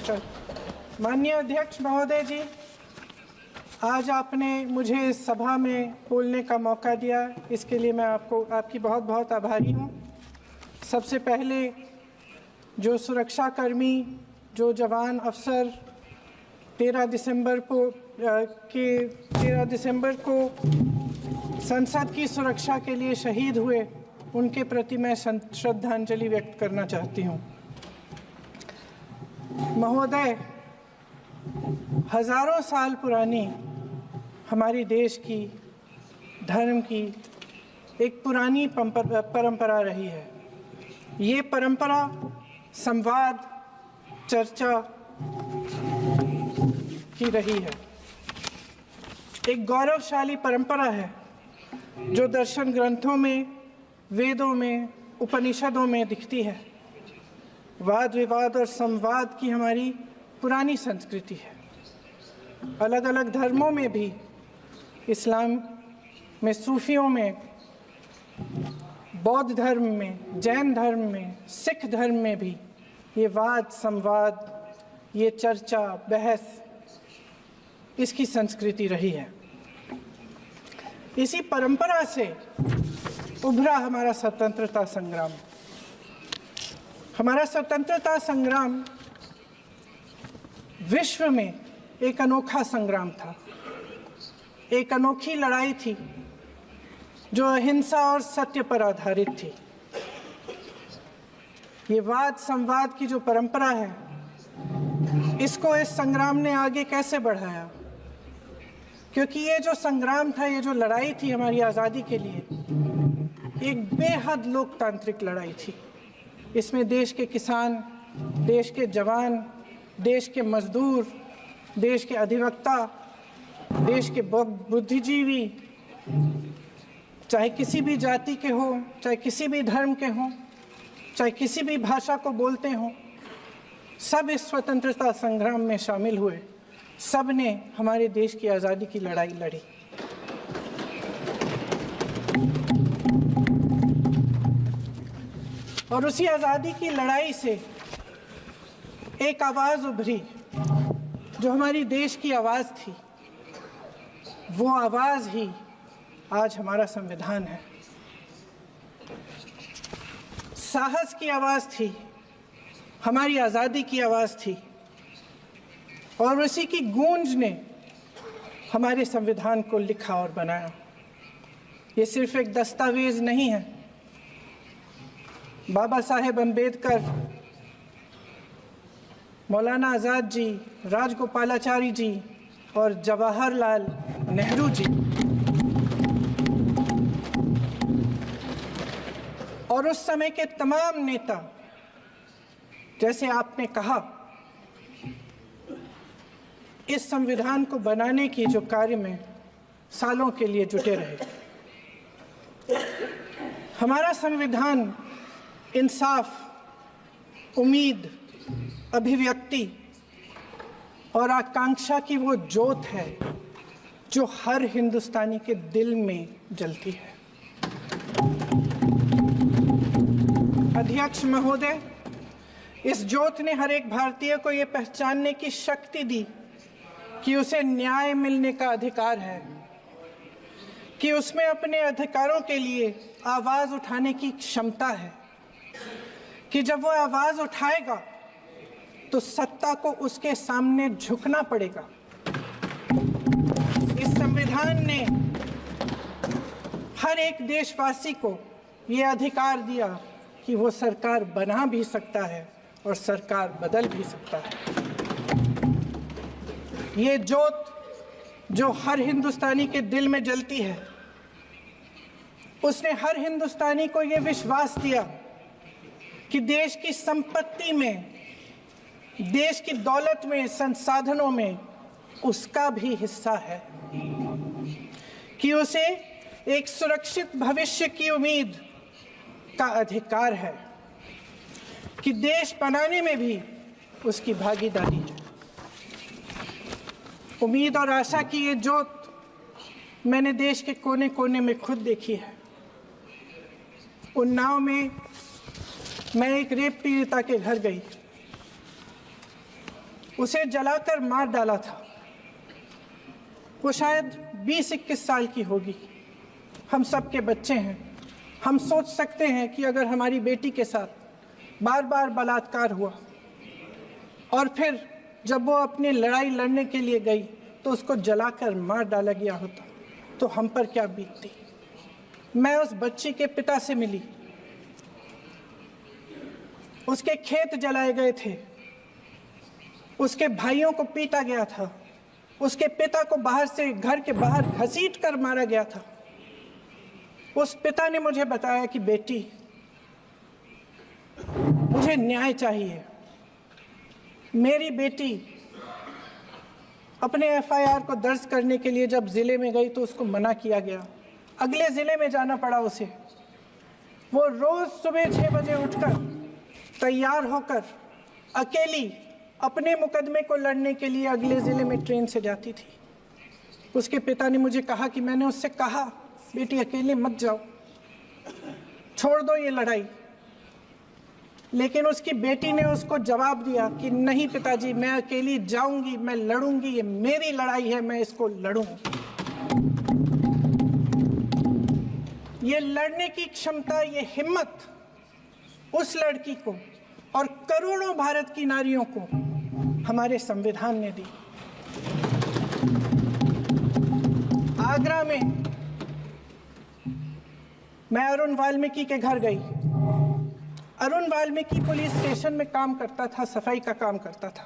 नमस्कार। माननीय अध्यक्ष महोदय जी, आज आपने मुझे इस सभा में बोलने का मौका दिया, इसके लिए मैं आपकी बहुत बहुत आभारी हूँ। सबसे पहले जो सुरक्षाकर्मी, जो जवान अफसर 13 दिसंबर को संसद की सुरक्षा के लिए शहीद हुए, उनके प्रति मैं श्रद्धांजलि व्यक्त करना चाहती हूँ। महोदय, हजारों साल पुरानी हमारी देश की, धर्म की एक पुरानी परंपरा रही है। ये परंपरा संवाद, चर्चा की रही है। एक गौरवशाली परंपरा है जो दर्शन ग्रंथों में, वेदों में, उपनिषदों में दिखती है। वाद विवाद और संवाद की हमारी पुरानी संस्कृति है। अलग अलग धर्मों में भी, इस्लाम में, सूफियों में, बौद्ध धर्म में, जैन धर्म में, सिख धर्म में भी ये वाद संवाद, ये चर्चा बहस, इसकी संस्कृति रही है। इसी परंपरा से उभरा हमारा स्वतंत्रता संग्राम। हमारा स्वतंत्रता संग्राम विश्व में एक अनोखा संग्राम था, एक अनोखी लड़ाई थी जो अहिंसा और सत्य पर आधारित थी। ये वाद संवाद की जो परंपरा है, इसको इस संग्राम ने आगे कैसे बढ़ाया? क्योंकि ये जो संग्राम था, ये जो लड़ाई थी हमारी आज़ादी के लिए, एक बेहद लोकतांत्रिक लड़ाई थी। इसमें देश के किसान, देश के जवान, देश के मजदूर, देश के अधिवक्ता, देश के बुद्धिजीवी, चाहे किसी भी जाति के हों, चाहे किसी भी धर्म के हों, चाहे किसी भी भाषा को बोलते हों, सब इस स्वतंत्रता संग्राम में शामिल हुए। सब ने हमारे देश की आज़ादी की लड़ाई लड़ी। और उसी आज़ादी की लड़ाई से एक आवाज़ उभरी जो हमारी देश की आवाज़ थी। वो आवाज़ ही आज हमारा संविधान है। साहस की आवाज़ थी, हमारी आज़ादी की आवाज़ थी, और उसी की गूंज ने हमारे संविधान को लिखा और बनाया। ये सिर्फ एक दस्तावेज नहीं है। बाबा साहेब अम्बेडकर, मौलाना आज़ाद जी, राजगोपालाचारी जी और जवाहरलाल नेहरू जी और उस समय के तमाम नेता, जैसे आपने कहा, इस संविधान को बनाने की जो कार्य में सालों के लिए जुटे रहे। हमारा संविधान इंसाफ, उम्मीद, अभिव्यक्ति और आकांक्षा की वो ज्योत है जो हर हिंदुस्तानी के दिल में जलती है। अध्यक्ष महोदय, इस ज्योत ने हर एक भारतीय को ये पहचानने की शक्ति दी कि उसे न्याय मिलने का अधिकार है, कि उसमें अपने अधिकारों के लिए आवाज़ उठाने की क्षमता है, कि जब वो आवाज़ उठाएगा तो सत्ता को उसके सामने झुकना पड़ेगा। इस संविधान ने हर एक देशवासी को ये अधिकार दिया कि वो सरकार बना भी सकता है और सरकार बदल भी सकता है। ये ज्योत जो हर हिंदुस्तानी के दिल में जलती है, उसने हर हिंदुस्तानी को ये विश्वास दिया कि देश की संपत्ति में, देश की दौलत में, संसाधनों में उसका भी हिस्सा है, कि उसे एक सुरक्षित भविष्य की उम्मीद का अधिकार है, कि देश बनाने में भी उसकी भागीदारी है। उम्मीद और आशा की ये ज्योत मैंने देश के कोने कोने में खुद देखी है। उन्नाव में मैं एक रेप पीड़िता के घर गई। उसे जलाकर मार डाला था। वो शायद 20-21 साल की होगी। हम सब के बच्चे हैं। हम सोच सकते हैं कि अगर हमारी बेटी के साथ बार बार बलात्कार हुआ और फिर जब वो अपनी लड़ाई लड़ने के लिए गई तो उसको जलाकर मार डाला गया होता तो हम पर क्या बीतती। मैं उस बच्ची के पिता से मिली। उसके खेत जलाए गए थे, उसके भाइयों को पीटा गया था, उसके पिता को बाहर से घर के बाहर घसीट कर मारा गया था। उस पिता ने मुझे बताया कि बेटी, मुझे न्याय चाहिए। मेरी बेटी अपने एफआईआर को दर्ज करने के लिए जब जिले में गई तो उसको मना किया गया। अगले जिले में जाना पड़ा उसे। वो रोज सुबह 6 बजे उठकर तैयार होकर अकेली अपने मुकदमे को लड़ने के लिए अगले जिले में ट्रेन से जाती थी। उसके पिता ने मुझे कहा कि मैंने उससे कहा, बेटी अकेले मत जाओ, छोड़ दो ये लड़ाई। लेकिन उसकी बेटी ने उसको जवाब दिया कि नहीं पिताजी, मैं अकेली जाऊंगी, मैं लड़ूंगी, ये मेरी लड़ाई है, मैं इसको लड़ूंगी। ये लड़ने की क्षमता, ये हिम्मत उस लड़की को और करोड़ों भारत की नारियों को हमारे संविधान ने दी। आगरा में मैं अरुण वाल्मीकि के घर गई। अरुण वाल्मीकि पुलिस स्टेशन में काम करता था, सफाई का काम करता था।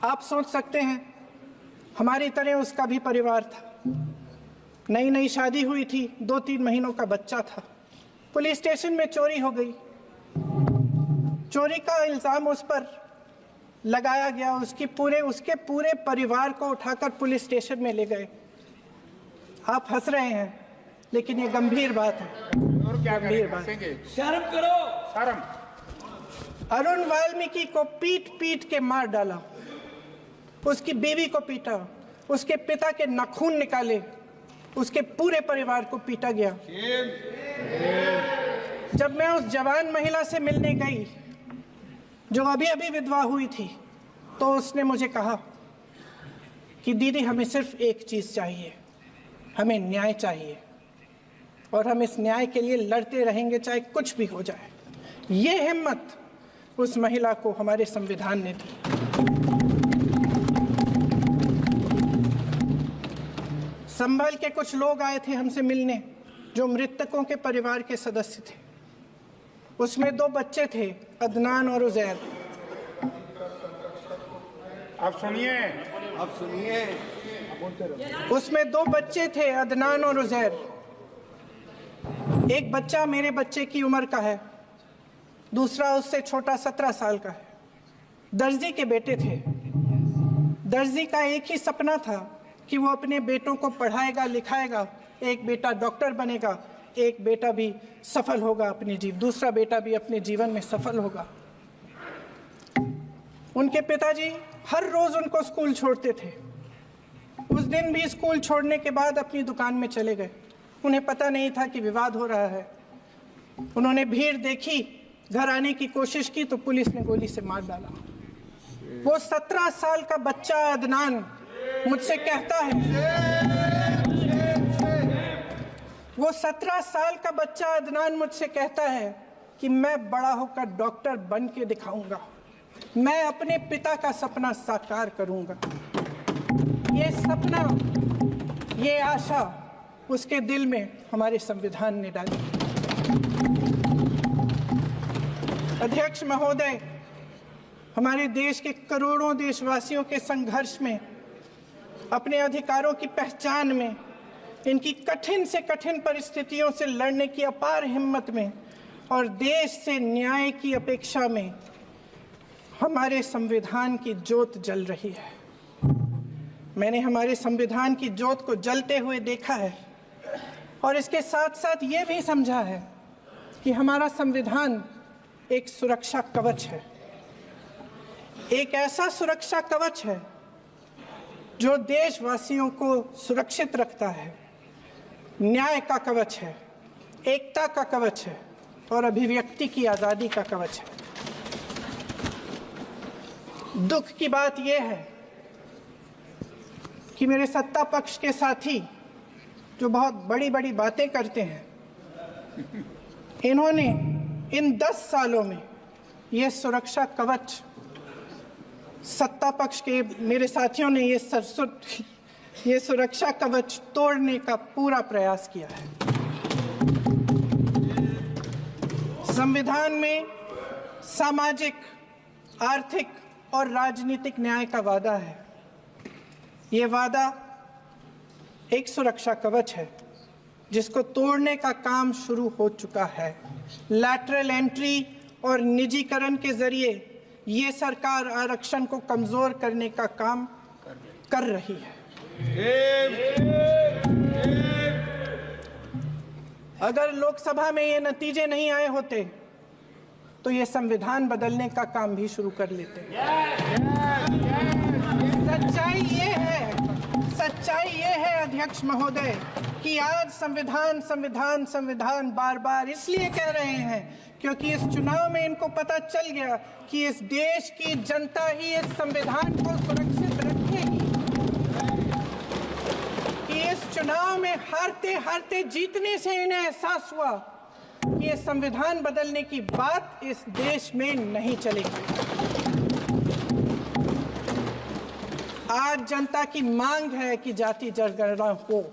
आप सोच सकते हैं हमारी तरह उसका भी परिवार था। नई नई शादी हुई थी, 2-3 महीनों का बच्चा था। पुलिस स्टेशन में चोरी हो गई। चोरी का इल्जाम उस पर लगाया गया। उसके पूरे परिवार को उठाकर पुलिस स्टेशन में ले गए। आप हंस रहे हैं, लेकिन ये गंभीर बात है। और क्या गंभीर बात। शर्म करो, शर्म। अरुण वाल्मीकि को पीट पीट के मार डाला। उसकी बीवी को पीटा, उसके पिता के नाखून निकाले, उसके पूरे परिवार को पीटा गया। जब मैं उस जवान महिला से मिलने गई जो अभी अभी विधवा हुई थी, तो उसने मुझे कहा कि दीदी, हमें सिर्फ एक चीज चाहिए, हमें न्याय चाहिए और हम इस न्याय के लिए लड़ते रहेंगे, चाहे कुछ भी हो जाए। ये हिम्मत उस महिला को हमारे संविधान ने दी। संभल के कुछ लोग आए थे हमसे मिलने जो मृतकों के परिवार के सदस्य थे। उसमें 2 बच्चे थे, अदनान और उजैर। अब सुनिए, उसमें 2 बच्चे थे, अदनान और उजैर। एक बच्चा मेरे बच्चे की उम्र का है, दूसरा उससे छोटा 17 साल का है। दर्जी के बेटे थे। दर्जी का एक ही सपना था कि वो अपने बेटों को पढ़ाएगा, लिखाएगा। एक बेटा डॉक्टर बनेगा, एक बेटा भी सफल होगा दूसरा बेटा भी अपने जीवन में सफल होगा। उनके पिताजी हर रोज उनको स्कूल छोड़ते थे। उस दिन भी स्कूल छोड़ने के बाद अपनी दुकान में चले गए। उन्हें पता नहीं था कि विवाद हो रहा है। उन्होंने भीड़ देखी, घर आने की कोशिश की तो पुलिस ने गोली से मार डाला। वो 17 साल का बच्चा अदनान मुझसे कहता है, वो 17 साल का बच्चा अदनान मुझसे कहता है कि मैं बड़ा होकर डॉक्टर बन के दिखाऊंगा, मैं अपने पिता का सपना साकार करूंगा। ये सपना, ये आशा उसके दिल में हमारे संविधान ने डाली। अध्यक्ष महोदय, हमारे देश के करोड़ों देशवासियों के संघर्ष में, अपने अधिकारों की पहचान में, इनकी कठिन से कठिन परिस्थितियों से लड़ने की अपार हिम्मत में और देश से न्याय की अपेक्षा में हमारे संविधान की ज्योत जल रही है। मैंने हमारे संविधान की ज्योत को जलते हुए देखा है और इसके साथ साथ ये भी समझा है कि हमारा संविधान एक सुरक्षा कवच है। एक ऐसा सुरक्षा कवच है जो देशवासियों को सुरक्षित रखता है, न्याय का कवच है, एकता का कवच है और अभिव्यक्ति की आज़ादी का कवच है। दुख की बात यह है कि मेरे सत्ता पक्ष के साथी जो बहुत बड़ी बड़ी बातें करते हैं, इन्होंने इन 10 सालों में ये सुरक्षा कवच, सत्ता पक्ष के मेरे साथियों ने ये सुरक्षा कवच तोड़ने का पूरा प्रयास किया है। संविधान में सामाजिक, आर्थिक और राजनीतिक न्याय का वादा है। ये वादा एक सुरक्षा कवच है जिसको तोड़ने का काम शुरू हो चुका है। लैटरल एंट्री और निजीकरण के जरिए ये सरकार आरक्षण को कमजोर करने का काम कर रही है। अगर लोकसभा में ये नतीजे नहीं आए होते तो ये संविधान बदलने का काम भी शुरू कर लेते। सच्चाई ये है अध्यक्ष महोदय कि आज संविधान बार बार इसलिए कह रहे हैं क्योंकि इस चुनाव में इनको पता चल गया कि इस देश की जनता ही इस संविधान को सुरक्षित रखेगी, कि इस चुनाव में हारते जीतने से इन्हें एहसास हुआ कि ये संविधान बदलने की बात इस देश में नहीं चलेगी। आज जनता की मांग है कि जाति जनगणना हो।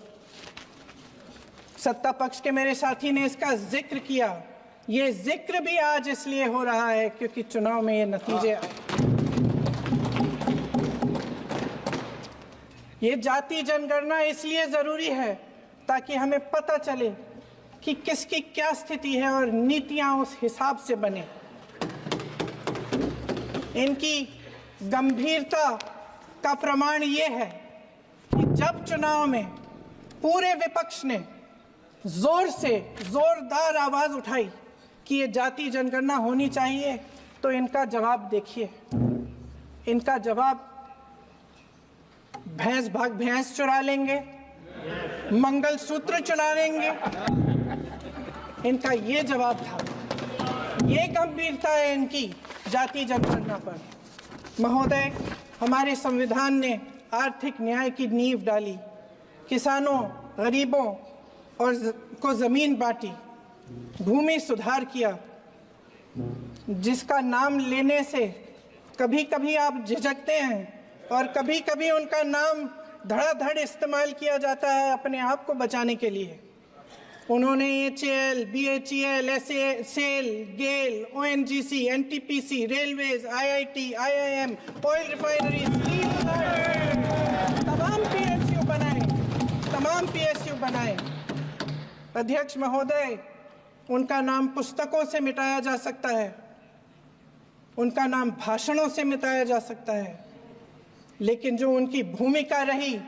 सत्ता पक्ष के मेरे साथी ने इसका जिक्र किया। ये जिक्र भी आज इसलिए हो रहा है क्योंकि चुनाव में ये नतीजे आए। ये जाति जनगणना इसलिए जरूरी है ताकि हमें पता चले कि किसकी क्या स्थिति है और नीतियां उस हिसाब से बने। इनकी गंभीरता का प्रमाण ये है कि जब चुनाव में पूरे विपक्ष ने जोरदार आवाज उठाई कि ये जाति जनगणना होनी चाहिए, तो इनका जवाब देखिए। इनका जवाब भैंस भाग भैंस चुरा लेंगे, मंगलसूत्र चुरा लेंगे, इनका ये जवाब था। ये गंभीरता है इनकी जाति जनगणना पर। महोदय, हमारे संविधान ने आर्थिक न्याय की नींव डाली, किसानों, गरीबों और को जमीन बांटी, भूमि सुधार किया, जिसका नाम लेने से कभी कभी आप झिझकते हैं और कभी कभी उनका नाम धड़ाधड़ इस्तेमाल किया जाता है अपने आप को बचाने के लिए। उन्होंने HAL, BHEL, SAIL, GAIL, ONGC, NTPC, railways, IIT, IIM, oil refinery, तमाम PSU बनाए। अध्यक्ष महोदय, उनका नाम पुस्तकों से मिटाया जा सकता है, उनका नाम भाषणों से मिटाया जा सकता है, लेकिन जो उनकी भूमिका रही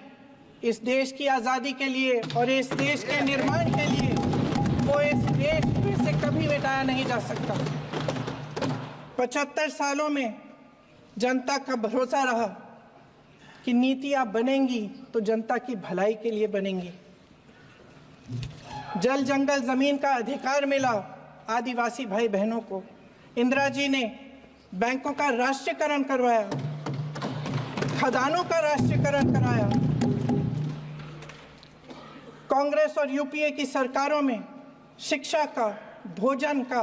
इस देश की आज़ादी के लिए और इस देश के निर्माण के लिए, वो इस देश में से कभी मिटाया नहीं जा सकता। 75 सालों में जनता का भरोसा रहा कि नीतियां बनेंगी तो जनता की भलाई के लिए बनेंगी। जल जंगल जमीन का अधिकार मिला आदिवासी भाई बहनों को। इंदिरा जी ने बैंकों का राष्ट्रीयकरण करवाया, खदानों का राष्ट्रीयकरण कराया। कांग्रेस और यूपीए की सरकारों में शिक्षा का, भोजन का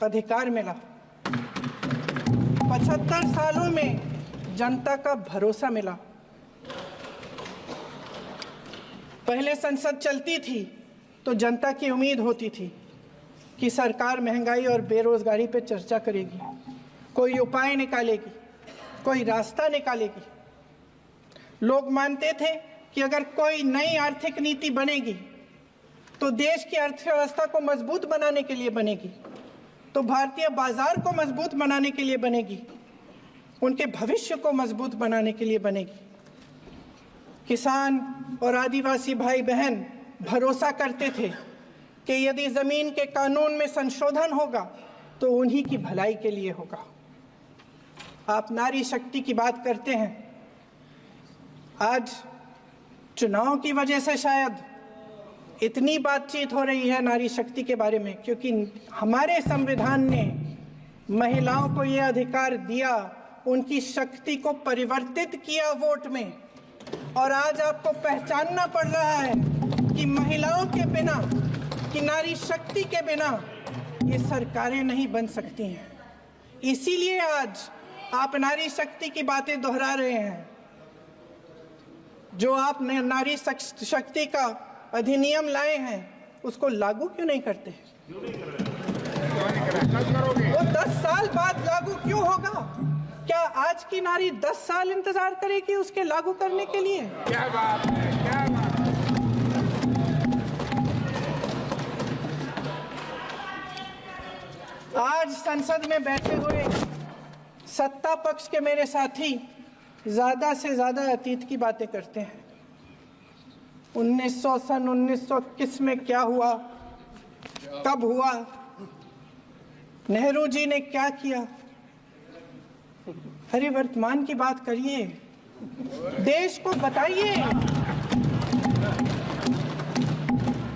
अधिकार मिला। 75 सालों में जनता का भरोसा मिला। पहले संसद चलती थी तो जनता की उम्मीद होती थी कि सरकार महंगाई और बेरोजगारी पर चर्चा करेगी, कोई उपाय निकालेगी, कोई रास्ता निकालेगी। लोग मानते थे कि अगर कोई नई आर्थिक नीति बनेगी तो देश की अर्थव्यवस्था को मजबूत बनाने के लिए बनेगी, तो भारतीय बाजार को मजबूत बनाने के लिए बनेगी, उनके भविष्य को मजबूत बनाने के लिए बनेगी। किसान और आदिवासी भाई बहन भरोसा करते थे कि यदि जमीन के कानून में संशोधन होगा तो उन्हीं की भलाई के लिए होगा। आप नारी शक्ति की बात करते हैं। आज चुनाव की वजह से शायद इतनी बातचीत हो रही है नारी शक्ति के बारे में, क्योंकि हमारे संविधान ने महिलाओं को ये अधिकार दिया, उनकी शक्ति को परिवर्तित किया वोट में, और आज आपको पहचानना पड़ रहा है कि महिलाओं के बिना, कि नारी शक्ति के बिना ये सरकारें नहीं बन सकती हैं। इसीलिए आज आप नारी शक्ति की बातें दोहरा रहे हैं। जो आप नारी शक्ति का अधिनियम लाए हैं उसको लागू क्यों नहीं करते? वो 10 साल बाद लागू क्यों होगा? क्या आज की नारी 10 साल इंतजार करेगी उसके लागू करने के लिए? क्या बात है, क्या बात है। आज संसद में बैठे हुए सत्ता पक्ष के मेरे साथी ज्यादा से ज्यादा अतीत की बातें करते हैं। 1921 में क्या हुआ, कब हुआ, नेहरू जी ने क्या किया। अरे वर्तमान की बात करिए, देश को बताइए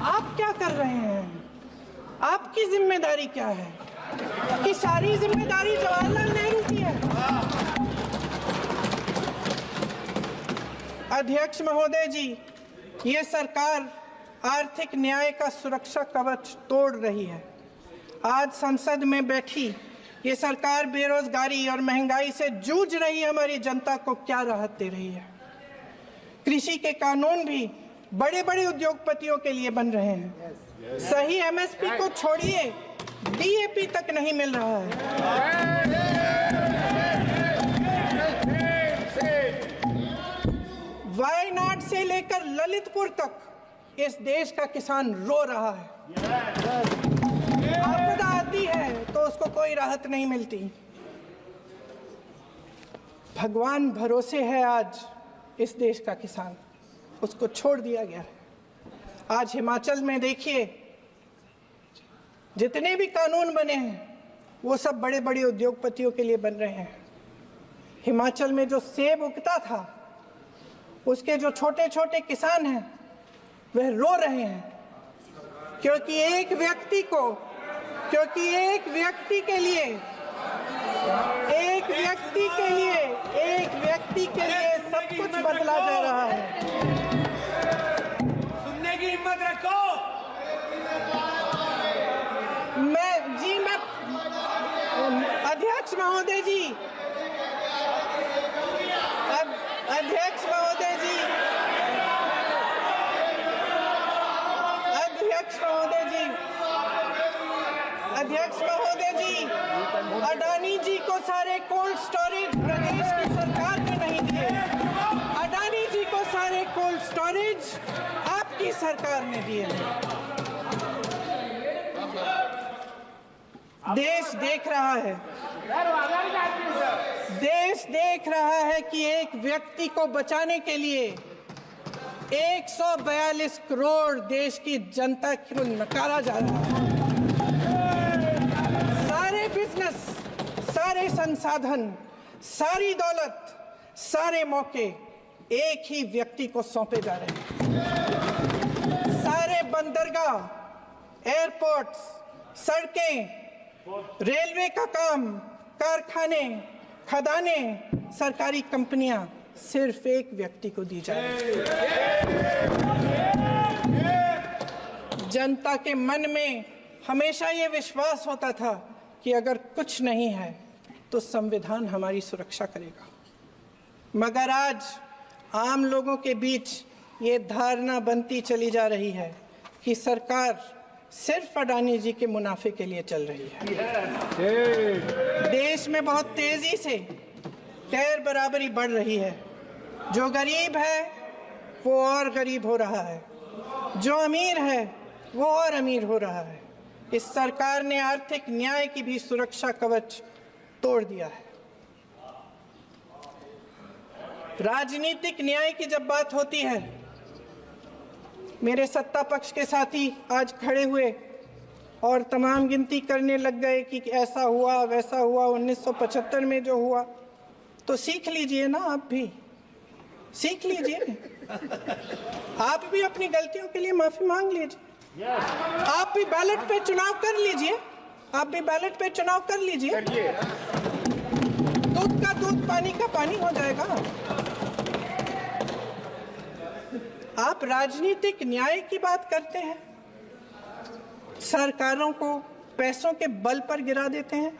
आप क्या कर रहे हैं, आपकी जिम्मेदारी क्या है? कि सारी जिम्मेदारी जवाहरलाल नेहरू की है। अध्यक्ष महोदय जी, ये सरकार आर्थिक न्याय का सुरक्षा कवच तोड़ रही है। आज संसद में बैठी ये सरकार बेरोजगारी और महंगाई से जूझ रही हमारी जनता को क्या राहत दे रही है? कृषि के कानून भी बड़े बड़े उद्योगपतियों के लिए बन रहे हैं। सही एमएसपी को छोड़िए, डीएपी तक नहीं मिल रहा है। वायनाड से लेकर ललितपुर तक इस देश का किसान रो रहा है। आपदा आती है तो उसको कोई राहत नहीं मिलती। भगवान भरोसे है आज इस देश का किसान, उसको छोड़ दिया गया है। आज हिमाचल में देखिए, जितने भी कानून बने हैं वो सब बड़े बड़े उद्योगपतियों के लिए बन रहे हैं। हिमाचल में जो सेब उगता था उसके जो छोटे छोटे किसान हैं वह रो रहे हैं, क्योंकि एक व्यक्ति के लिए सब कुछ बदला जा रहा है। सुनने की हिम्मत रखो। अध्यक्ष महोदय जी, अध्यक्ष महोदय जी, अडानी जी को सारे कोल्ड स्टोरेज प्रदेश की सरकार ने नहीं दिए। अडानी जी को सारे कोल्ड स्टोरेज आपकी सरकार ने दिए। देश देख रहा है कि एक व्यक्ति को बचाने के लिए 142 करोड़ देश की जनता को नकारा जा रहा है। सारे बिजनेस, सारे संसाधन, सारी दौलत, सारे मौके एक ही व्यक्ति को सौंपे जा रहे हैं। सारे बंदरगाह, एयरपोर्ट्स, सड़कें, रेलवे का काम, कारखाने, खदाने, सरकारी कंपनियां सिर्फ एक व्यक्ति को दी जाए। जनता के मन में हमेशा ये विश्वास होता था कि अगर कुछ नहीं है तो संविधान हमारी सुरक्षा करेगा, मगर आज आम लोगों के बीच ये धारणा बनती चली जा रही है कि सरकार सिर्फ अडानी जी के मुनाफे के लिए चल रही है। देश में बहुत तेजी से गैर बराबरी बढ़ रही है। जो गरीब है वो और गरीब हो रहा है, जो अमीर है वो और अमीर हो रहा है। इस सरकार ने आर्थिक न्याय की भी सुरक्षा कवच तोड़ दिया है। राजनीतिक न्याय की जब बात होती है, मेरे सत्ता पक्ष के साथी आज खड़े हुए और तमाम गिनती करने लग गए कि ऐसा हुआ वैसा हुआ 1975 में जो हुआ। तो सीख लीजिए ना, आप भी सीख लीजिए। आप भी अपनी गलतियों के लिए माफी मांग लीजिए। आप भी बैलेट पे चुनाव कर लीजिए। दूध का दूध पानी का पानी हो जाएगा। आप राजनीतिक न्याय की बात करते हैं, सरकारों को पैसों के बल पर गिरा देते हैं।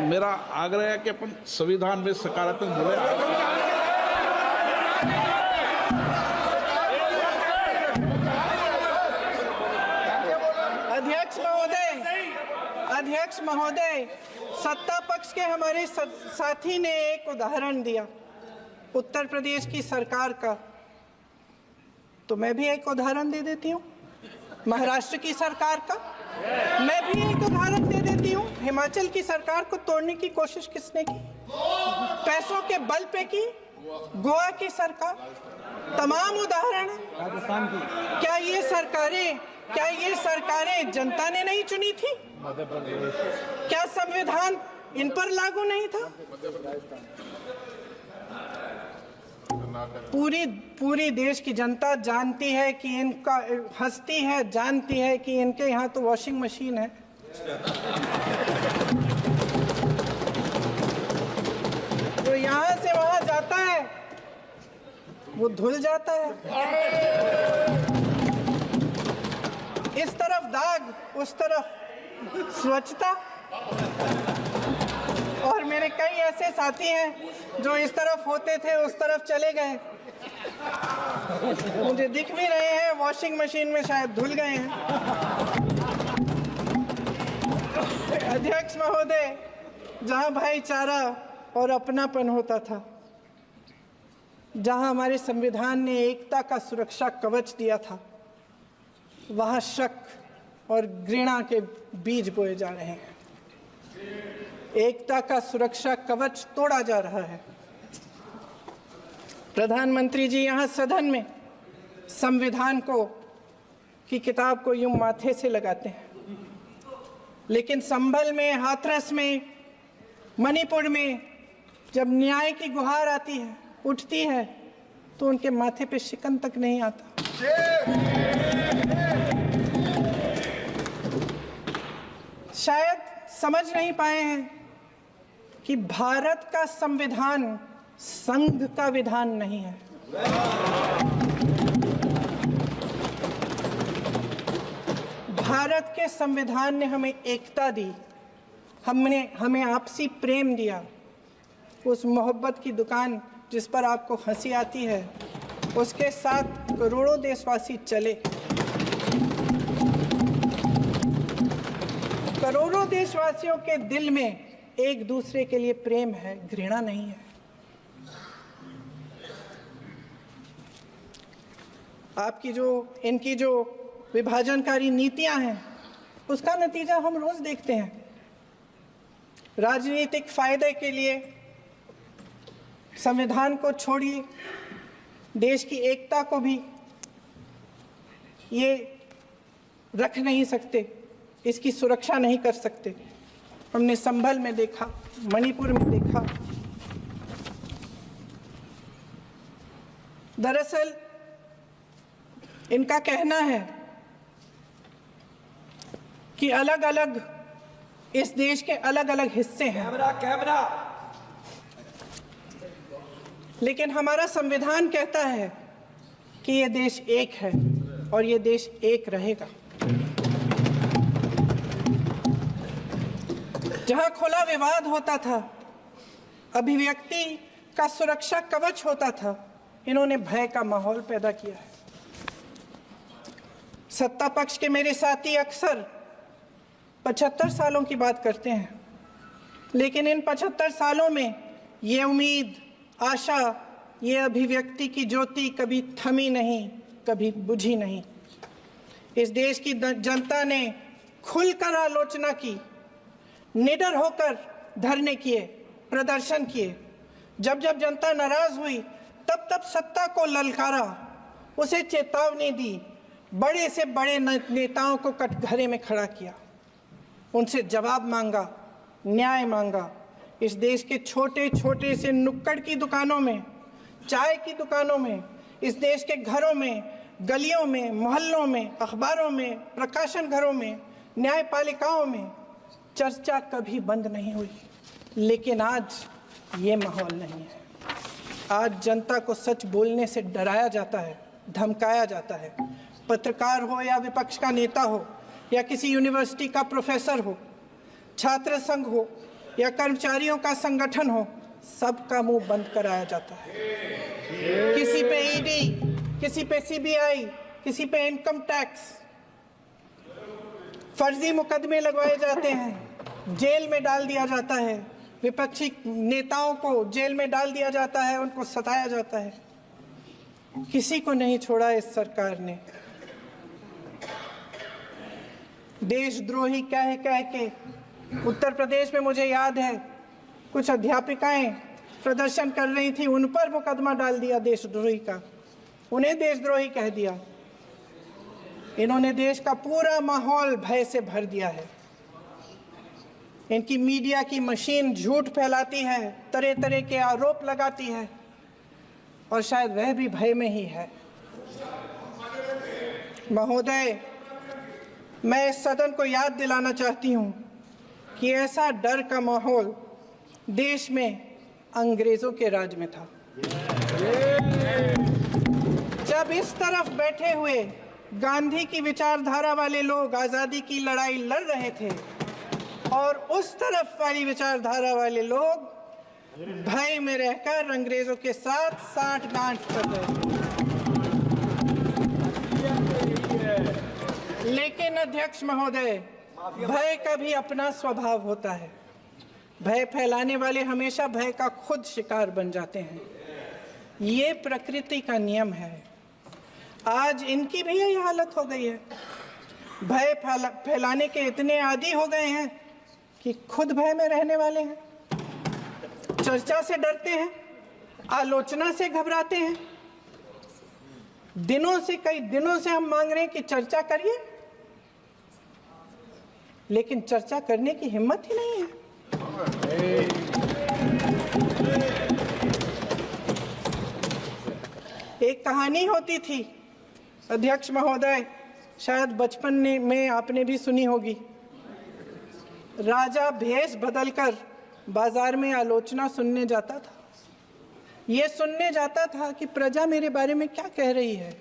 मेरा आग्रह है कि अपन संविधान में सकारात्मक बोले। अध्यक्ष महोदय, सत्ता पक्ष के हमारे साथी ने एक उदाहरण दिया उत्तर प्रदेश की सरकार का, तो मैं भी एक उदाहरण दे देती हूँ महाराष्ट्र की सरकार का। मैं भी एक उदाहरण दे देती हूँ हिमाचल की सरकार को तोड़ने की कोशिश किसने की, पैसों के बल पे की, गोवा की सरकार। तमाम उदाहरण है। राजस्थान की क्या ये सरकारें जनता ने नहीं चुनी थी? क्या संविधान इन पर लागू नहीं था? पूरी देश की जनता जानती है कि इनका हंसती है, जानती है कि इनके यहाँ तो वॉशिंग मशीन है। जो यहाँ से वहां जाता है वो धुल जाता है। इस तरफ दाग, उस तरफ स्वच्छता। और मेरे कई ऐसे साथी हैं जो इस तरफ होते थे उस तरफ चले गए, मुझे दिख भी रहे हैं, वॉशिंग मशीन में शायद धुल गए हैं। अध्यक्ष महोदय, जहां भाईचारा और अपनापन होता था, जहां हमारे संविधान ने एकता का सुरक्षा कवच दिया था, वहां शक और घृणा के बीज बोए जा रहे हैं। एकता का सुरक्षा कवच तोड़ा जा रहा है। प्रधानमंत्री जी यहाँ सदन में संविधान की किताब को यूं माथे से लगाते हैं, लेकिन संभल में, हाथरस में, मणिपुर में जब न्याय की गुहार आती है, उठती है, तो उनके माथे पे शिकन तक नहीं आता। शायद समझ नहीं पाए हैं कि भारत का संविधान संघ का विधान नहीं है। भारत के संविधान ने हमें एकता दी, हमें आपसी प्रेम दिया। उस मोहब्बत की दुकान जिस पर आपको हंसी आती है, उसके साथ करोड़ों देशवासी चले। करोड़ों देशवासियों के दिल में एक दूसरे के लिए प्रेम है, घृणा नहीं है। इनकी जो विभाजनकारी नीतियां हैं, उसका नतीजा हम रोज देखते हैं। राजनीतिक फायदे के लिए संविधान को छोड़िए, देश की एकता को भी ये रख नहीं सकते, इसकी सुरक्षा नहीं कर सकते। हमने संभल में देखा, मणिपुर में देखा। दरअसल इनका कहना है कि अलग अलग इस देश के अलग अलग हिस्से हैं। कैमरा। लेकिन हमारा संविधान कहता है कि ये देश एक है और ये देश एक रहेगा। जहां खुला विवाद होता था, अभिव्यक्ति का सुरक्षा कवच होता था, इन्होंने भय का माहौल पैदा किया है। सत्ता पक्ष के मेरे साथी अक्सर 75 सालों की बात करते हैं, लेकिन इन 75 सालों में ये उम्मीद, आशा, ये अभिव्यक्ति की ज्योति कभी थमी नहीं, कभी बुझी नहीं। इस देश की जनता ने खुलकर आलोचना की, निडर होकर धरने किए, प्रदर्शन किए। जब जब जनता नाराज हुई, तब तब सत्ता को ललकारा, उसे चेतावनी दी, बड़े से बड़े नेताओं को कटघरे में खड़ा किया, उनसे जवाब मांगा, न्याय मांगा। इस देश के छोटे छोटे से नुक्कड़ की दुकानों में, चाय की दुकानों में, इस देश के घरों में, गलियों में, मोहल्लों में, अखबारों में, प्रकाशन घरों में, न्यायपालिकाओं में चर्चा कभी बंद नहीं हुई, लेकिन आज ये माहौल नहीं है। आज जनता को सच बोलने से डराया जाता है, धमकाया जाता है। पत्रकार हो या विपक्ष का नेता हो या किसी यूनिवर्सिटी का प्रोफेसर हो, छात्र संघ हो या कर्मचारियों का संगठन हो, सबका मुंह बंद कराया जाता है। किसी पे ईडी, किसी पे सीबीआई, किसी पे इनकम टैक्स, फर्जी मुकदमे लगवाए जाते हैं, जेल में डाल दिया जाता है, विपक्षी नेताओं को जेल में डाल दिया जाता है, उनको सताया जाता है। किसी को नहीं छोड़ा इस सरकार ने। देशद्रोही कह के उत्तर प्रदेश में मुझे याद है कुछ अध्यापिकाएं प्रदर्शन कर रही थी, उन पर मुकदमा डाल दिया देशद्रोही का, उन्हें देशद्रोही कह दिया। इन्होंने देश का पूरा माहौल भय से भर दिया है। इनकी मीडिया की मशीन झूठ फैलाती है, तरह तरह के आरोप लगाती है, और शायद वह भी भय में ही है। महोदय, मैं इस सदन को याद दिलाना चाहती हूं कि ऐसा डर का माहौल देश में अंग्रेजों के राज में था। जब इस तरफ बैठे हुए गांधी की विचारधारा वाले लोग आज़ादी की लड़ाई लड़ रहे थे और उस तरफ वाली विचारधारा वाले लोग भय में रहकर अंग्रेजों के साथ साठ-गांठ कर रहे थे। लेकिन अध्यक्ष महोदय, भय का भी अपना स्वभाव होता है। भय फैलाने वाले हमेशा भय का खुद शिकार बन जाते हैं। ये प्रकृति का नियम है। आज इनकी भी यही हालत हो गई है। भय फैलाने के इतने आदी हो गए हैं कि खुद भय में रहने वाले हैं, चर्चा से डरते हैं, आलोचना से घबराते हैं। कई दिनों से हम मांग रहे हैं कि चर्चा करिए, लेकिन चर्चा करने की हिम्मत ही नहीं है। एक कहानी होती थी अध्यक्ष महोदय, शायद बचपन में आपने भी सुनी होगी। राजा भेष बदलकर बाजार में आलोचना सुनने जाता था। ये सुनने जाता था कि प्रजा मेरे बारे में क्या कह रही है,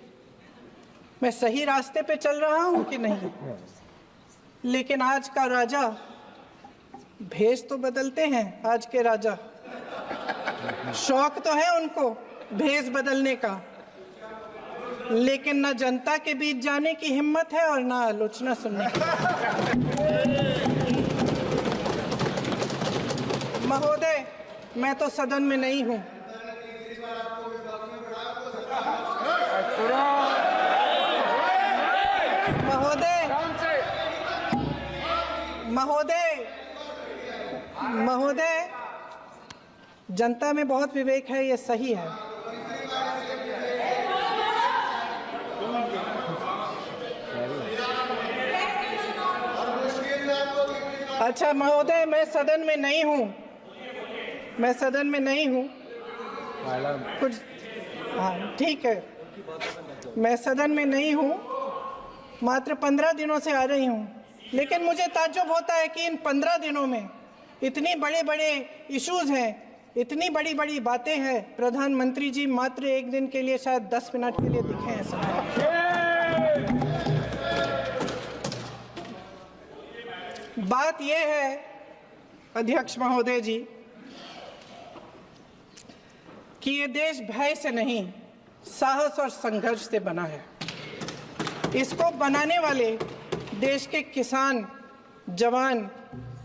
मैं सही रास्ते पे चल रहा हूं कि नहीं। लेकिन आज का राजा, भेष तो बदलते हैं आज के राजा, शौक तो है उनको भेष बदलने का, लेकिन न जनता के बीच जाने की हिम्मत है और न आलोचना सुनने की। महोदय, मैं तो सदन में नहीं हूं। महोदय, जनता में बहुत विवेक है, ये सही है। अच्छा महोदय, मैं सदन में नहीं हूँ, कुछ हाँ ठीक है, मैं सदन में नहीं हूँ, मात्र 15 दिनों से आ रही हूँ। लेकिन मुझे ताज्जुब होता है कि इन 15 दिनों में इतनी बड़े इश्यूज हैं, इतनी बड़ी बातें हैं, प्रधानमंत्री जी मात्र एक दिन के लिए, शायद 10 मिनट के लिए दिखे हैं सब। बात यह है अध्यक्ष महोदय जी कि ये देश भय से नहीं, साहस और संघर्ष से बना है। इसको बनाने वाले देश के किसान, जवान,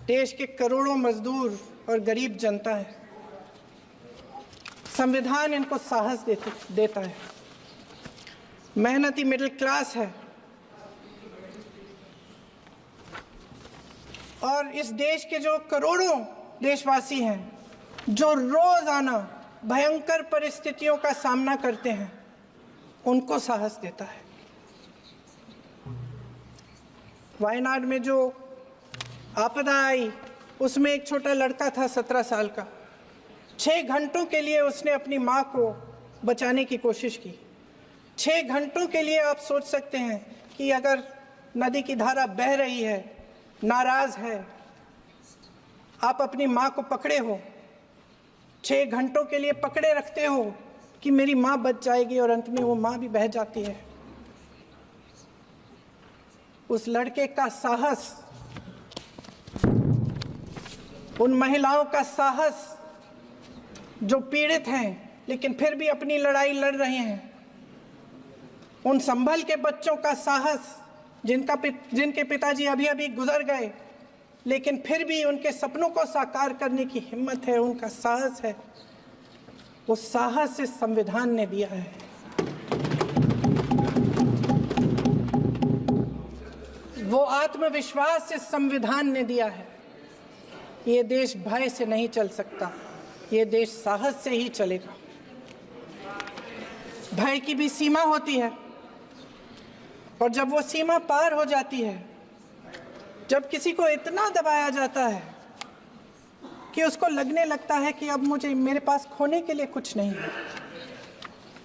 देश के करोड़ों मजदूर और गरीब जनता है। संविधान इनको साहस देता है। मेहनती मिडिल क्लास है और इस देश के जो करोड़ों देशवासी हैं, जो रोजाना भयंकर परिस्थितियों का सामना करते हैं, उनको साहस देता है। वायनाड में जो आपदा आई, उसमें एक छोटा लड़का था 17 साल का। 6 घंटों के लिए उसने अपनी माँ को बचाने की कोशिश की। 6 घंटों के लिए आप सोच सकते हैं कि अगर नदी की धारा बह रही है, नाराज है, आप अपनी माँ को पकड़े हो, 6 घंटों के लिए पकड़े रखते हो कि मेरी माँ बच जाएगी, और अंत में वो माँ भी बह जाती है। उस लड़के का साहस, उन महिलाओं का साहस जो पीड़ित हैं लेकिन फिर भी अपनी लड़ाई लड़ रहे हैं, उन संभल के बच्चों का साहस जिनके पिताजी अभी अभी गुजर गए लेकिन फिर भी उनके सपनों को साकार करने की हिम्मत है, उनका साहस है, वो साहस इस संविधान ने दिया है। वो आत्मविश्वास इस संविधान ने दिया है। ये देश भय से नहीं चल सकता, ये देश साहस से ही चलेगा। भय की भी सीमा होती है, और जब वो सीमा पार हो जाती है, जब किसी को इतना दबाया जाता है कि उसको लगने लगता है कि अब मेरे पास खोने के लिए कुछ नहीं है,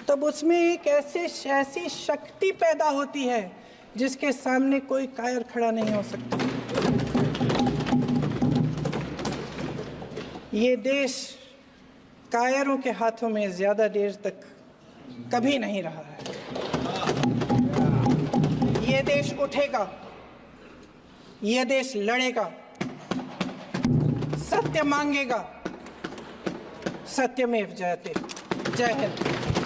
तब उसमें एक ऐसी शक्ति पैदा होती है जिसके सामने कोई कायर खड़ा नहीं हो सकता। ये देश कायरों के हाथों में ज्यादा देर तक कभी नहीं रहा है। ये देश उठेगा, ये देश लड़ेगा, सत्य मांगेगा, सत्यमेव जयते। जय हिंद।